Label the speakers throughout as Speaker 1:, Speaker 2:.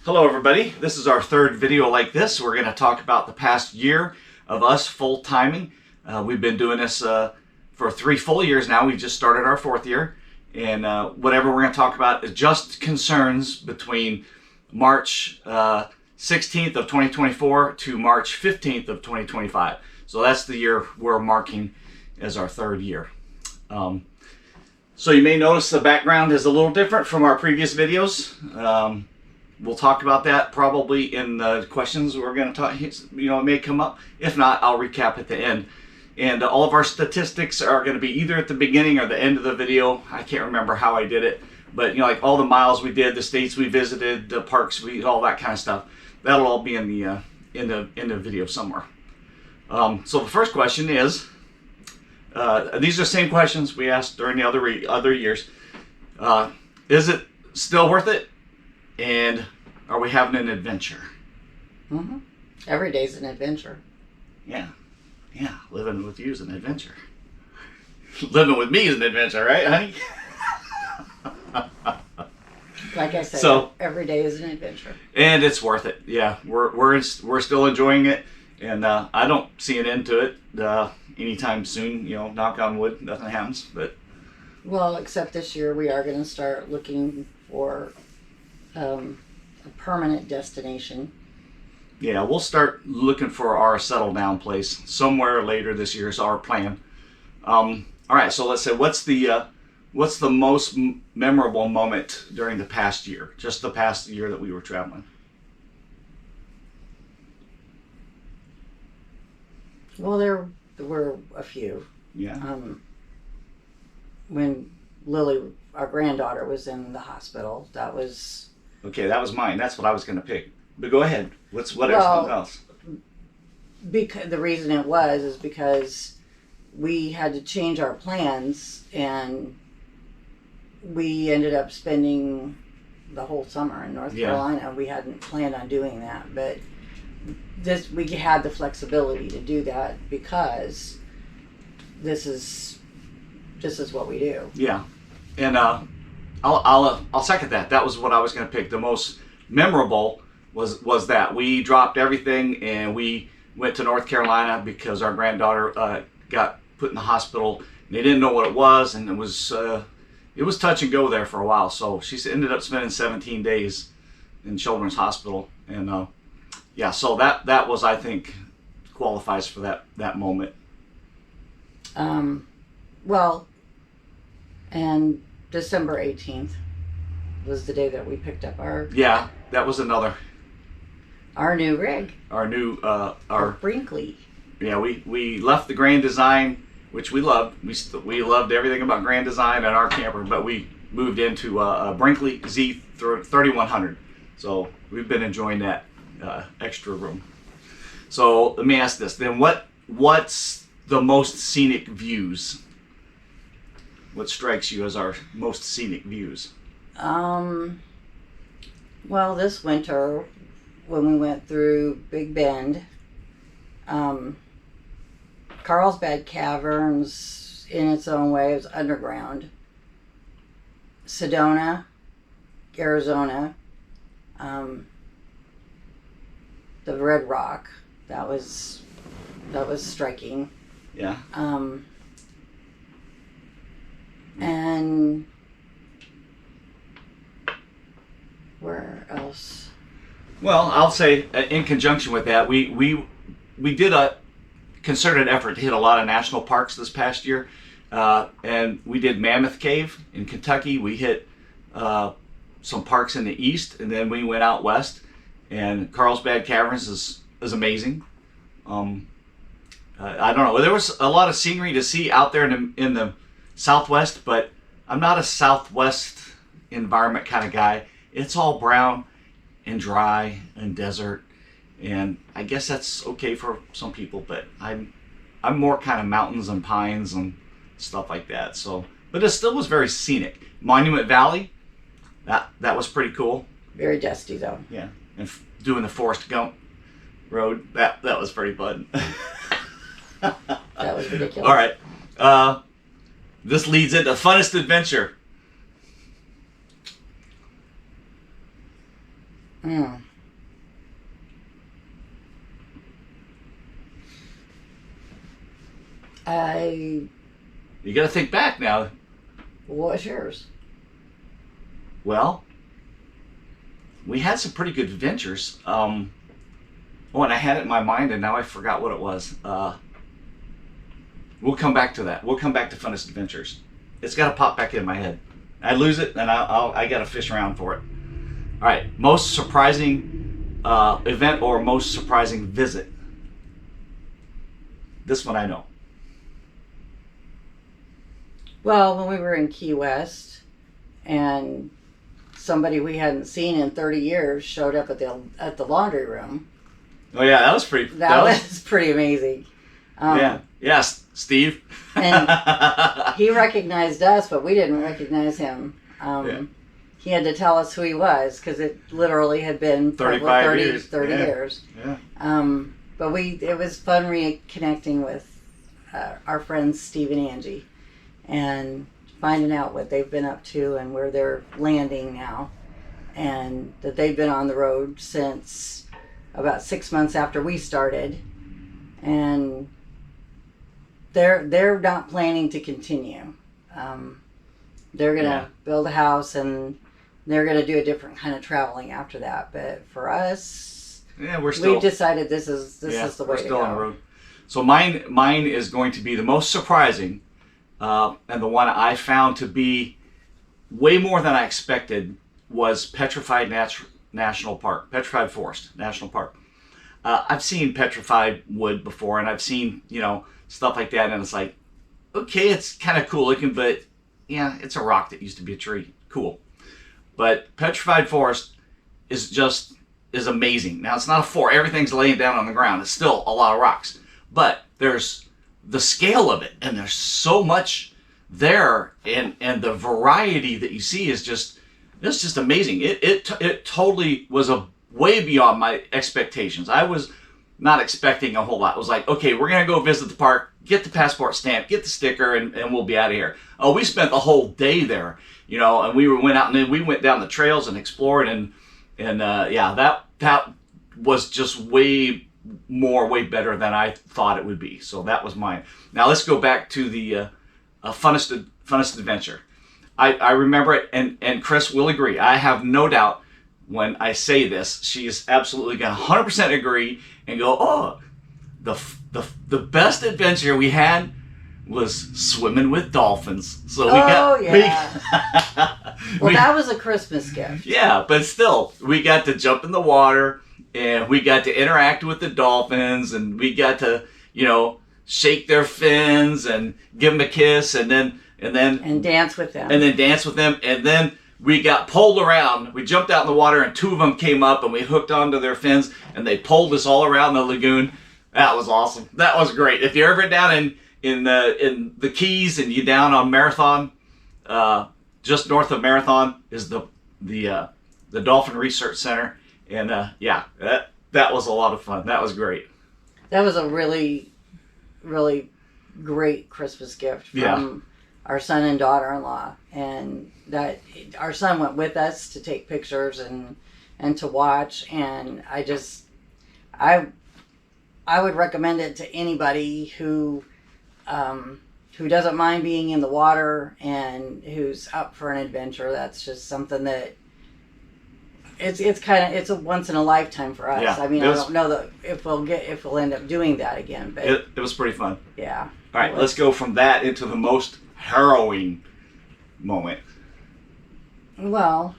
Speaker 1: Hello everybody, this is our third video like this. We're going to talk about the past year of us full-timing. We've been doing this for 3 full years now. We just started our 4th year, and whatever we're going to talk about is just concerns between March 16th of 2024 to March 15th of 2025. So that's the year we're marking as our 3rd year. So you may notice the background is a little different from our previous videos. We'll talk about that probably in the questions we're going to talk. It may come up. If not, I'll recap at the end. And all of our statistics are going to be either at the beginning or the end of the video. I can't remember how I did it, but like all the miles we did, the states we visited, the parks all that kind of stuff. That'll all be in the video somewhere. So the first question is, these are the same questions we asked during the other years. Is it still worth it? And are we having an adventure?
Speaker 2: Mm-hmm. Every day's an adventure.
Speaker 1: Yeah. Living with you is an adventure. Living with me is an adventure, right, honey?
Speaker 2: Like I said,
Speaker 1: so,
Speaker 2: every day is an adventure.
Speaker 1: And it's worth it. Yeah, we're still enjoying it, and I don't see an end to it anytime soon. Knock on wood, nothing happens. But
Speaker 2: well, except this year we are going to start looking for a permanent destination.
Speaker 1: Yeah, we'll start looking for our settle down place somewhere later this year is our plan. All right, so let's say what's the most memorable moment during the past year, just the past year that we were traveling?
Speaker 2: Well, there were a few.
Speaker 1: Yeah.
Speaker 2: When Lily, our granddaughter, was in the hospital, that was...
Speaker 1: Okay, that was mine. That's what I was going to pick. But go ahead. What else?
Speaker 2: Because the reason it is because we had to change our plans, and we ended up spending the whole summer in North Carolina. We hadn't planned on doing that, but we had the flexibility to do that because this is what we do.
Speaker 1: Yeah, and I'll second that. That was what I was going to pick. The most memorable was that we dropped everything and we went to North Carolina because our granddaughter got put in the hospital. And they didn't know what it was, and it was touch and go there for a while. So she ended up spending 17 days in Children's Hospital, and yeah. So that was, I think, qualifies for that moment.
Speaker 2: Well, and December 18th was the day that we picked up our... Yeah,
Speaker 1: that was another...
Speaker 2: Our new rig.
Speaker 1: Our new... our
Speaker 2: Brinkley.
Speaker 1: Yeah, we left the Grand Design, which we loved. We loved everything about Grand Design and our camper, but we moved into a Brinkley Z3100. So we've been enjoying that extra room. So let me ask this. Then what's the most scenic views? What strikes you as our most scenic views?
Speaker 2: Well, this winter, when we went through Big Bend, Carlsbad Caverns, in its own way, is underground. Sedona, Arizona, the Red Rock, that was striking.
Speaker 1: Yeah.
Speaker 2: And where else?
Speaker 1: Well, I'll say in conjunction with that, we did a concerted effort to hit a lot of national parks this past year, and we did Mammoth Cave in Kentucky. We hit some parks in the east, and then we went out west. And Carlsbad Caverns is amazing. I don't know. There was a lot of scenery to see out there in the Southwest, but I'm not a Southwest environment kind of guy. It's all brown and dry and desert, and I guess that's okay for some people, but I'm more kind of mountains and pines and stuff like that. So, but it still was very scenic. Monument Valley, that was pretty cool.
Speaker 2: Very dusty though.
Speaker 1: Yeah, and doing the Forrest Gump road, that was pretty fun.
Speaker 2: That was ridiculous.
Speaker 1: All right. This leads into funnest adventure.
Speaker 2: Mm.
Speaker 1: You got to think back now.
Speaker 2: What's yours?
Speaker 1: Well, we had some pretty good adventures. Oh, and I had it in my mind, and now I forgot what it was. We'll come back to that. We'll come back to funnest adventures. It's got to pop back in my head. I lose it, and I got to fish around for it. All right, most surprising event or most surprising visit. This one I know.
Speaker 2: Well, when we were in Key West, and somebody we hadn't seen in 30 years showed up at the laundry room.
Speaker 1: Oh yeah, that was pretty.
Speaker 2: That was pretty amazing.
Speaker 1: Yes, Steve.
Speaker 2: And he recognized us, but we didn't recognize him. He had to tell us who he was because it literally had been
Speaker 1: 35 years.
Speaker 2: 30 years.
Speaker 1: Yeah.
Speaker 2: But it was fun reconnecting with our friends Steve and Angie, and finding out what they've been up to and where they're landing now, and that they've been on the road since about 6 months after we started, and they're not planning to continue. They're gonna build a house, and they're gonna do a different kind of traveling after that. But for us, we've decided this is the way to go. We're still on the road.
Speaker 1: So mine is going to be the most surprising, and the one I found to be way more than I expected was Petrified Forest National Park. I've seen petrified wood before, and I've seen stuff like that, and it's like, okay, it's kind of cool looking, but yeah, it's a rock that used to be a tree. Cool. But Petrified Forest is amazing. Now, it's not a forest. Everything's laying down on the ground. It's still a lot of rocks. But there's the scale of it, and there's so much there, and the variety that you see is just amazing. It totally was way beyond my expectations. I was not expecting a whole lot. It was like, okay, we're going to go visit the park, get the passport stamp, get the sticker, and we'll be out of here. Oh, we spent the whole day there, and we went out, and then we went down the trails and explored, and that was just way better than I thought it would be. So that was mine. Now let's go back to the funnest adventure. I remember it, and Chris will agree. I have no doubt when I say this, she is absolutely going to 100% agree and go, oh, the best adventure we had was swimming with dolphins. So
Speaker 2: well, that was a Christmas gift.
Speaker 1: Yeah, but still, we got to jump in the water, and we got to interact with the dolphins, and we got to, shake their fins and give them a kiss, and dance with them. And then we got pulled around. We jumped out in the water, and two of them came up, and we hooked onto their fins, and they pulled us all around the lagoon. That was awesome. That was great. If you're ever down in the Keys, and you're down on Marathon, just north of Marathon is the Dolphin Research Center, and that was a lot of fun. That was great.
Speaker 2: That was a really, really great Christmas gift from our son and daughter-in-law, and that our son went with us to take pictures and to watch, and I would recommend it to anybody who doesn't mind being in the water and who's up for an adventure. That's just something that it's a once in a lifetime for us.
Speaker 1: Yeah,
Speaker 2: I mean, I don't know that if we'll end up doing that again, but
Speaker 1: it was pretty fun.
Speaker 2: Yeah.
Speaker 1: All right, let's go from that into the most harrowing moment.
Speaker 2: Well,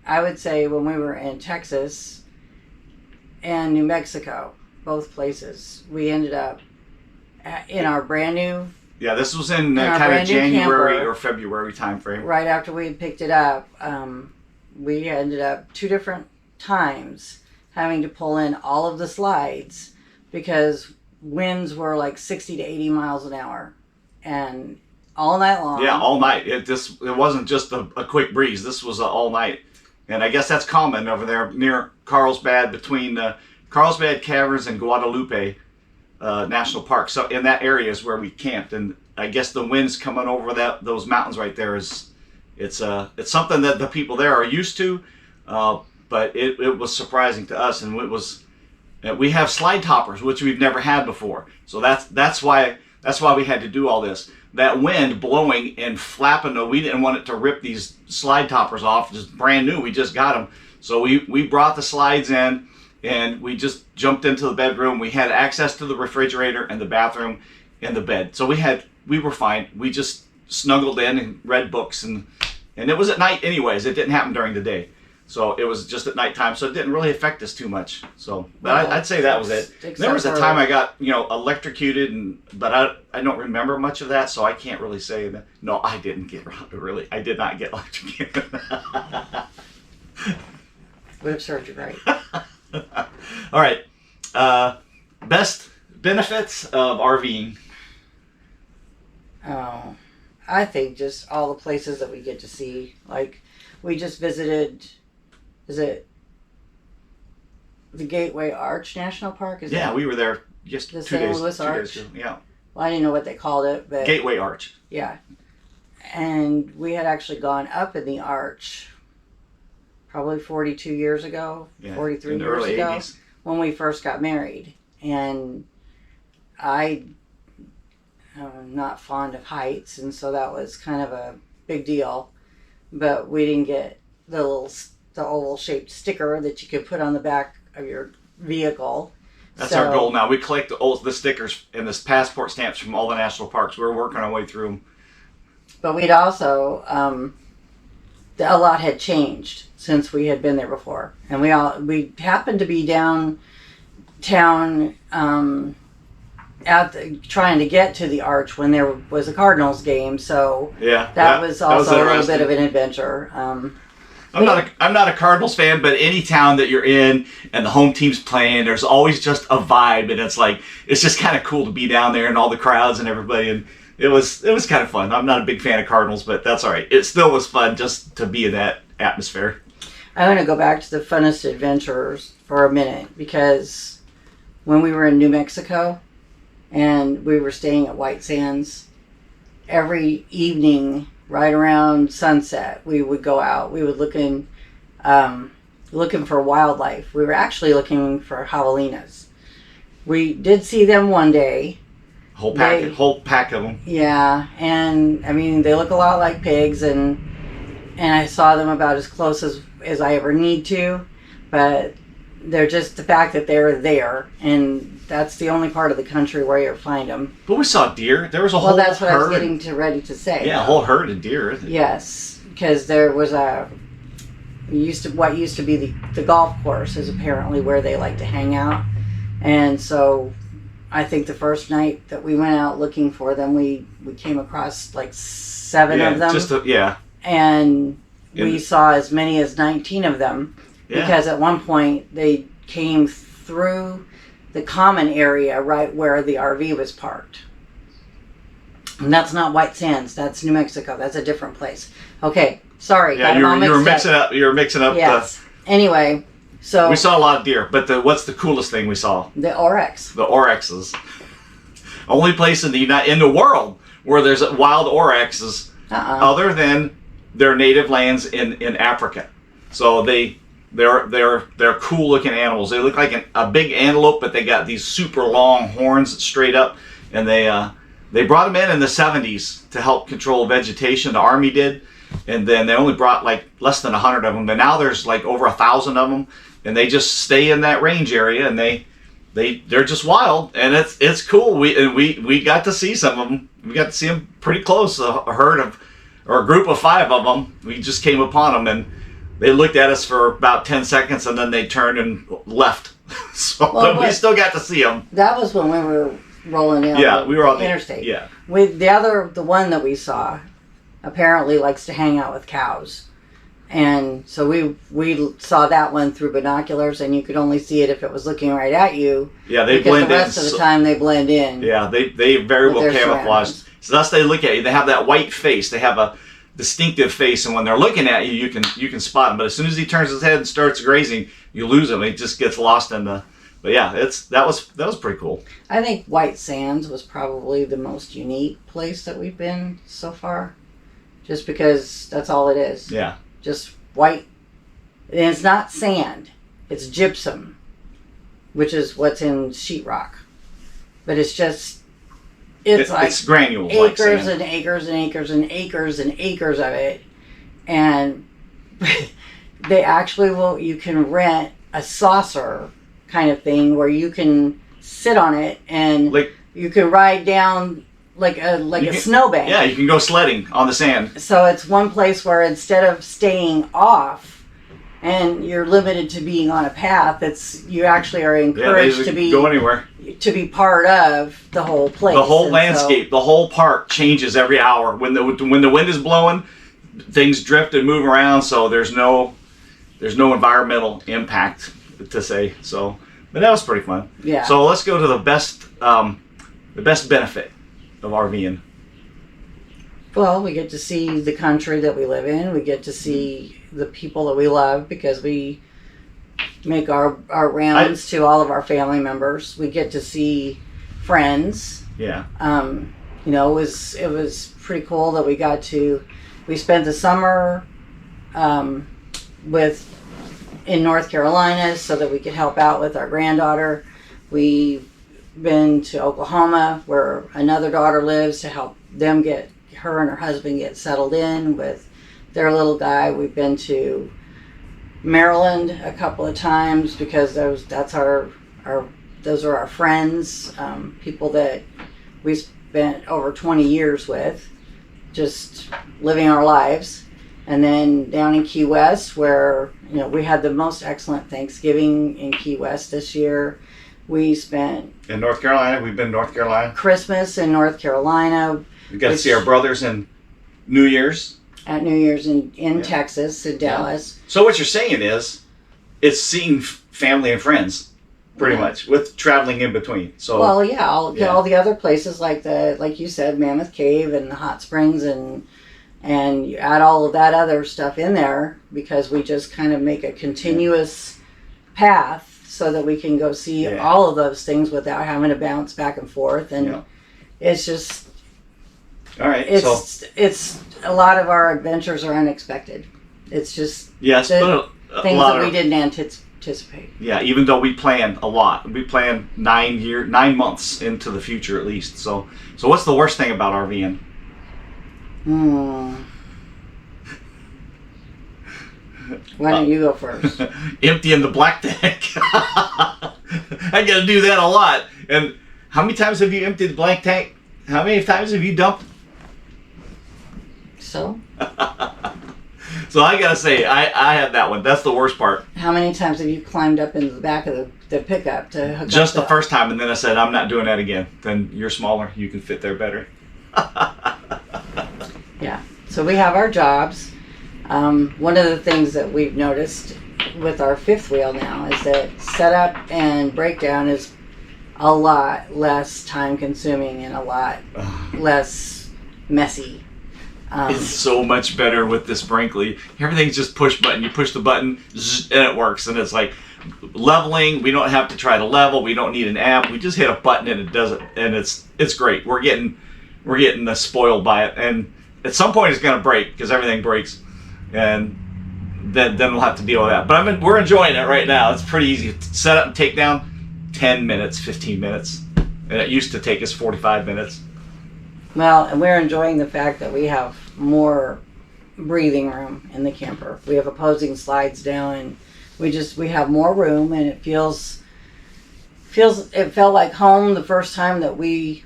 Speaker 2: I would say when we were in Texas and New Mexico, both places, we ended up in our brand new.
Speaker 1: Yeah, this was in kind of January or February time frame.
Speaker 2: Right after we had picked it up, we ended up 2 different times having to pull in all of the slides because winds were like 60 to 80 miles an hour, and all night long. Yeah,
Speaker 1: all night. It wasn't just a quick breeze. This was all night, and I guess that's common over there near Carlsbad, between Carlsbad Caverns and Guadalupe National Park. So in that area is where we camped, and I guess the winds coming over those mountains right there it's something that the people there are used to, but but it was surprising to us, and it was. We have slide toppers, which we've never had before, so that's why we had to do all this. That wind blowing and flapping, we didn't want it to rip these slide toppers off. Just brand new, we just got them, so we brought the slides in, and we just jumped into the bedroom. We had access to the refrigerator and the bathroom and the bed, so we were fine. We just snuggled in and read books, and it was at night anyways. It didn't happen during the day. So it was just at nighttime, so it didn't really affect us too much. So, but I'd say that was it. There was a time I got, electrocuted, but I don't remember much of that, so I can't really say that. No, I did not get electrocuted.
Speaker 2: Would have served you right.
Speaker 1: All right, best benefits of RVing.
Speaker 2: Oh, I think just all the places that we get to see. Like, we just visited. Is it the Gateway Arch National Park?
Speaker 1: We were there just
Speaker 2: the
Speaker 1: 2
Speaker 2: St.
Speaker 1: days.
Speaker 2: Louis
Speaker 1: 2
Speaker 2: Arch?
Speaker 1: days ago. Yeah.
Speaker 2: Well, I didn't know what they called it, but
Speaker 1: Gateway Arch.
Speaker 2: Yeah, and we had actually gone up in the arch probably 42 years ago, 43
Speaker 1: in the
Speaker 2: years
Speaker 1: early
Speaker 2: ago,
Speaker 1: 80s.
Speaker 2: When we first got married, and I'm not fond of heights, and so that was kind of a big deal. But we didn't get the oval-shaped sticker that you could put on the back of your vehicle.
Speaker 1: That's our goal now. We collect the stickers and the passport stamps from all the national parks. We're working our way through them.
Speaker 2: But we'd also, a lot had changed since we had been there before. And we happened to be downtown trying to get to the arch when there was a Cardinals game. So that was also a little bit of an adventure.
Speaker 1: I'm not a Cardinals fan, but any town that you're in and the home team's playing, there's always just a vibe, and it's just kind of cool to be down there and all the crowds and everybody, and it was kind of fun. I'm not a big fan of Cardinals, but that's all right. It still was fun just to be in that atmosphere.
Speaker 2: I want to go back to the funnest adventures for a minute, because when we were in New Mexico and we were staying at White Sands, every evening right around sunset, we would go out. We would looking for wildlife. We were actually looking for javelinas. We did see them one day.
Speaker 1: Whole pack of them.
Speaker 2: Yeah, and I mean, they look a lot like pigs, and I saw them about as close as I ever need to, but they're just the fact that they're there, and that's the only part of the country where you find them.
Speaker 1: But we saw deer. There was a whole herd.
Speaker 2: Well, that's what I was getting ready to say.
Speaker 1: Yeah, a whole herd of deer, isn't it?
Speaker 2: Yes, because there was what used to be the golf course is apparently where they like to hang out, and so I think the first night that we went out looking for them, we came across like 7 of them. And we saw as many as 19 of them, because at one point they came through the common area right where the RV was parked. And that's not White Sands. That's New Mexico. That's a different place. Okay, sorry.
Speaker 1: Yeah, you were mixing up. You were mixing up.
Speaker 2: Yes. Anyway, so
Speaker 1: we saw a lot of deer, but what's the coolest thing we saw?
Speaker 2: The oryx.
Speaker 1: The oryxes. Only place in the world where there's wild oryxes, other than their native lands in Africa. So they're cool looking animals. They look like a big antelope, but they got these super long horns straight up, and they brought them in the 70s to help control vegetation. The Army did, and then they only brought like less than 100 of them, but now there's like over 1,000 of them, and they just stay in that range area, and they're just wild, and it's cool. We got to see some of them. We got to see them pretty close. A group of 5 of them. We just came upon them, and they looked at us for about 10 seconds, and then they turned and left. But we still got to see them.
Speaker 2: That was when we were rolling down
Speaker 1: we were on the
Speaker 2: interstate.
Speaker 1: Yeah.
Speaker 2: The one that we saw apparently likes to hang out with cows. And so we saw that one through binoculars, and you could only see it if it was looking right at you.
Speaker 1: Yeah, they blend in.
Speaker 2: The rest of the time they blend in.
Speaker 1: Yeah, they very well camouflaged. So thus they look at you. They have that white face. They have a distinctive face, and when they're looking at you, you can spot him. But as soon as he turns his head and starts grazing, you lose him. He just gets lost in the. But yeah, that was pretty cool.
Speaker 2: I think White Sands was probably the most unique place that we've been so far, just because that's all it is.
Speaker 1: Yeah.
Speaker 2: Just white And it's not sand, it's gypsum, which is what's in sheetrock. But it's just,
Speaker 1: it's granules,
Speaker 2: acres
Speaker 1: like sand.
Speaker 2: and acres and acres and acres and acres of it. And they actually you can rent a saucer kind of thing where you can sit on it and you can ride down like a snowbank.
Speaker 1: Yeah, you can go sledding on the sand.
Speaker 2: So it's one place where instead of staying off and you're limited to being on a path, you actually are encouraged to
Speaker 1: go anywhere.
Speaker 2: To be part of the whole place.
Speaker 1: The whole landscape, the whole park changes every hour. When the wind is blowing, things drift and move around, so there's no environmental impact to say. So, but that was pretty fun.
Speaker 2: Yeah.
Speaker 1: So let's go to the best benefit of RVing.
Speaker 2: Well, we get to see the country that we live in. We get to see the people that we love because we make our rounds to all of our family members. We get to see friends.
Speaker 1: Yeah.
Speaker 2: You know, it was pretty cool that we spent the summer in North Carolina so that we could help out with our granddaughter. We've been to Oklahoma where another daughter lives to help them her and her husband get settled in with their little guy. We've been to Maryland a couple of times because those are our friends, people that we spent over 20 years with, just living our lives. And then down in Key West, where we had the most excellent Thanksgiving in Key West this year. We spent
Speaker 1: in North Carolina. We've been in North Carolina.
Speaker 2: Christmas in North Carolina.
Speaker 1: We got to see our brothers in New Year's.
Speaker 2: At New Year's in Texas, in Dallas.
Speaker 1: Yeah. So what you're saying is, it's seeing family and friends, pretty much, with traveling in between. So
Speaker 2: all the other places like you said, Mammoth Cave and the hot springs and you add all of that other stuff in there because we just kind of make a continuous path so that we can go see all of those things without having to bounce back and forth. And it's just,
Speaker 1: all right.
Speaker 2: It's a lot of our adventures are unexpected. It's just
Speaker 1: but
Speaker 2: things that we didn't anticipate.
Speaker 1: Yeah, even though we planned a lot, we planned 9 months into the future at least. So what's the worst thing about RVing?
Speaker 2: Why don't you go first?
Speaker 1: Emptying the black tank. I got to do that a lot. And how many times have you emptied the black tank? How many times have you dumped?
Speaker 2: So
Speaker 1: I got to say, I have that one. That's the worst part.
Speaker 2: How many times have you climbed up in the back of the pickup to hook
Speaker 1: Just
Speaker 2: up
Speaker 1: the first time, and then I said, I'm not doing that again. Then you're smaller. You can fit there better.
Speaker 2: Yeah. So we have our jobs. One of the things that we've noticed with our fifth wheel now is that setup and breakdown is a lot less time consuming and a lot less messy.
Speaker 1: It's so much better with this Brinkley. Everything's just push button. You push the button zzz, and it works. And it's like leveling. We don't have to try to level. We don't need an app. We just hit a button and it does it. And it's great. We're getting spoiled by it. And at some point it's going to break because everything breaks. And then we'll have to deal with that. But we're enjoying it right now. It's pretty easy. Set up and take down 10 minutes, 15 minutes. And it used to take us 45 minutes.
Speaker 2: Well, and we're enjoying the fact that we have more breathing room in the camper. We have opposing slides down, and we have more room, and it felt like home the first time that we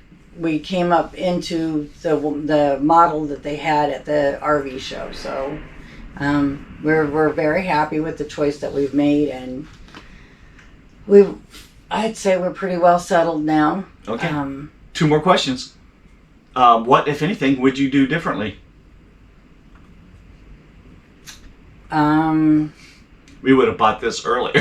Speaker 2: came up into the model that they had at the RV show. So we're very happy with the choice that we've made, and I'd say we're pretty well settled now.
Speaker 1: Okay. 2 more questions. What, if anything, would you do differently? We would have bought this earlier.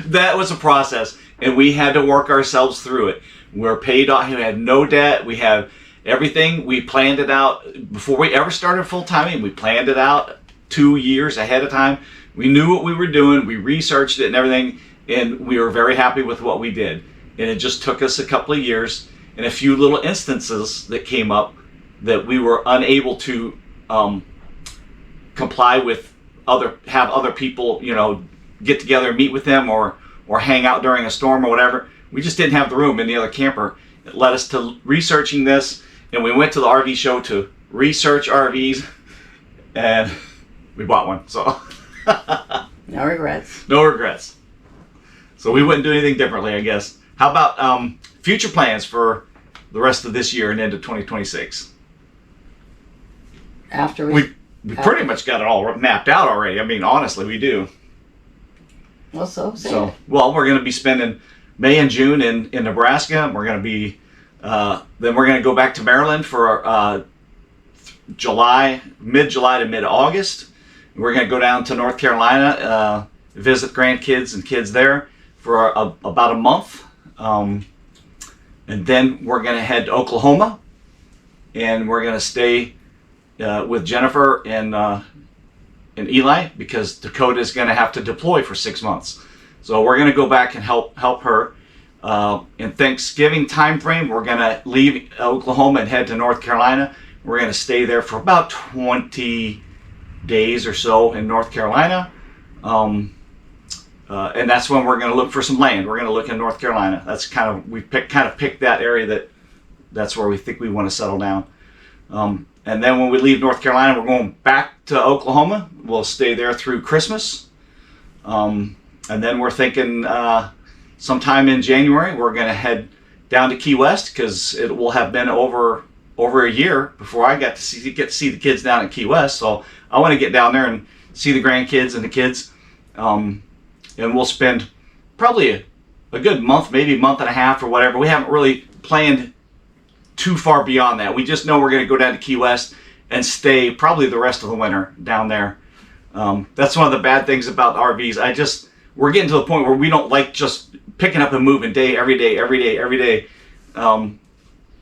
Speaker 1: That was a process, and we had to work ourselves through it. We're paid off. We had no debt. We have everything. We planned it out before we ever started full timing. We planned it out 2 years ahead of time. We knew what we were doing. We researched it and everything, and we were very happy with what we did. And it just took us a couple of years and a few little instances that came up that we were unable to comply with have other people, get together and meet with them or hang out during a storm or whatever. We just didn't have the room in the other camper. It led us to researching this, and we went to the RV show to research RVs, and we bought one. So
Speaker 2: no regrets.
Speaker 1: No regrets. So we wouldn't do anything differently, I guess. How about future plans for the rest of this year and into 2026?
Speaker 2: After
Speaker 1: we pretty much got it all mapped out already. I mean, honestly, we do.
Speaker 2: Well, so
Speaker 1: we're going to be spending May and June in Nebraska. We're going to be then we're going to go back to Maryland for mid-July to mid-August. We're going to go down to North Carolina, visit grandkids and kids there for about a month, and then we're going to head to Oklahoma, and we're going to stay with Jennifer and Eli, because Dakota is going to have to deploy for 6 months. So we're going to go back and help her. In Thanksgiving time frame, we're going to leave Oklahoma and head to North Carolina. We're going to stay there for about 20 days or so in North Carolina. And that's when we're going to look for some land. We're going to look in North Carolina. That's we picked that area that's where we think we want to settle down. And then when we leave North Carolina, we're going back to Oklahoma. We'll stay there through Christmas. And then we're thinking sometime in January, we're going to head down to Key West, because it will have been over a year before I get to see the kids down at Key West. So I want to get down there and see the grandkids and the kids. And we'll spend probably a good month, maybe month and a half or whatever. We haven't really planned too far beyond that. We just know we're going to go down to Key West and stay probably the rest of the winter down there. That's one of the bad things about RVs. We're getting to the point where we don't like just picking up and moving every day.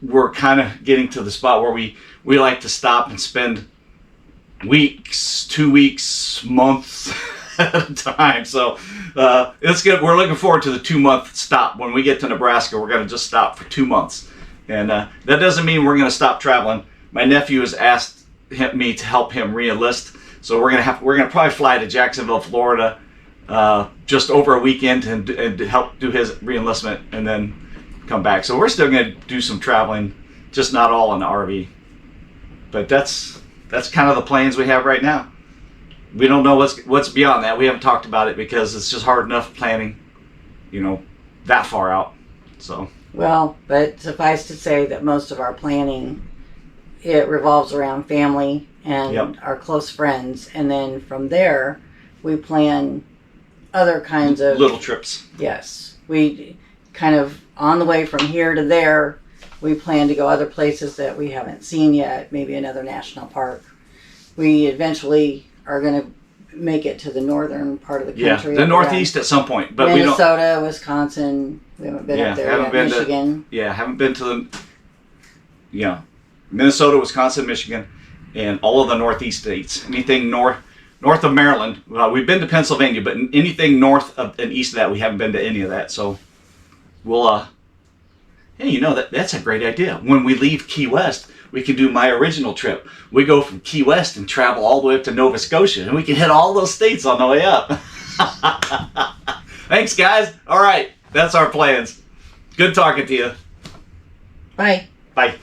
Speaker 1: We're kind of getting to the spot where we like to stop and spend weeks, 2 weeks, months at a time. So it's good. We're looking forward to the 2-month stop. When we get to Nebraska, we're going to just stop for 2 months. And that doesn't mean we're going to stop traveling. My nephew has asked me to help him re-enlist, so we're going to probably fly to Jacksonville, Florida, just over a weekend and help do his re-enlistment, and then come back. So we're still going to do some traveling, just not all in the RV. But that's kind of the plans we have right now. We don't know what's beyond that. We haven't talked about it because it's just hard enough planning, that far out. So.
Speaker 2: Well, but suffice to say that most of our planning, it revolves around family and our close friends. And then from there, we plan other kinds of...
Speaker 1: little trips.
Speaker 2: Yes. We kind of, on the way from here to there, we plan to go other places that we haven't seen yet, maybe another national park. We eventually are going to make it to the northern part of the country.
Speaker 1: Yeah, the Northeast at some point. But
Speaker 2: Minnesota, Wisconsin. We haven't been up there yet. Michigan.
Speaker 1: Haven't been to Minnesota, Wisconsin, Michigan, and all of the Northeast states. Anything north of Maryland. We've been to Pennsylvania, but anything north of and east of that, we haven't been to any of that. So we'll, that's a great idea. When we leave Key West, we can do my original trip. We go from Key West and travel all the way up to Nova Scotia, and we can hit all those states on the way up. Thanks, guys. All right, that's our plans. Good talking to you.
Speaker 2: Bye.
Speaker 1: Bye.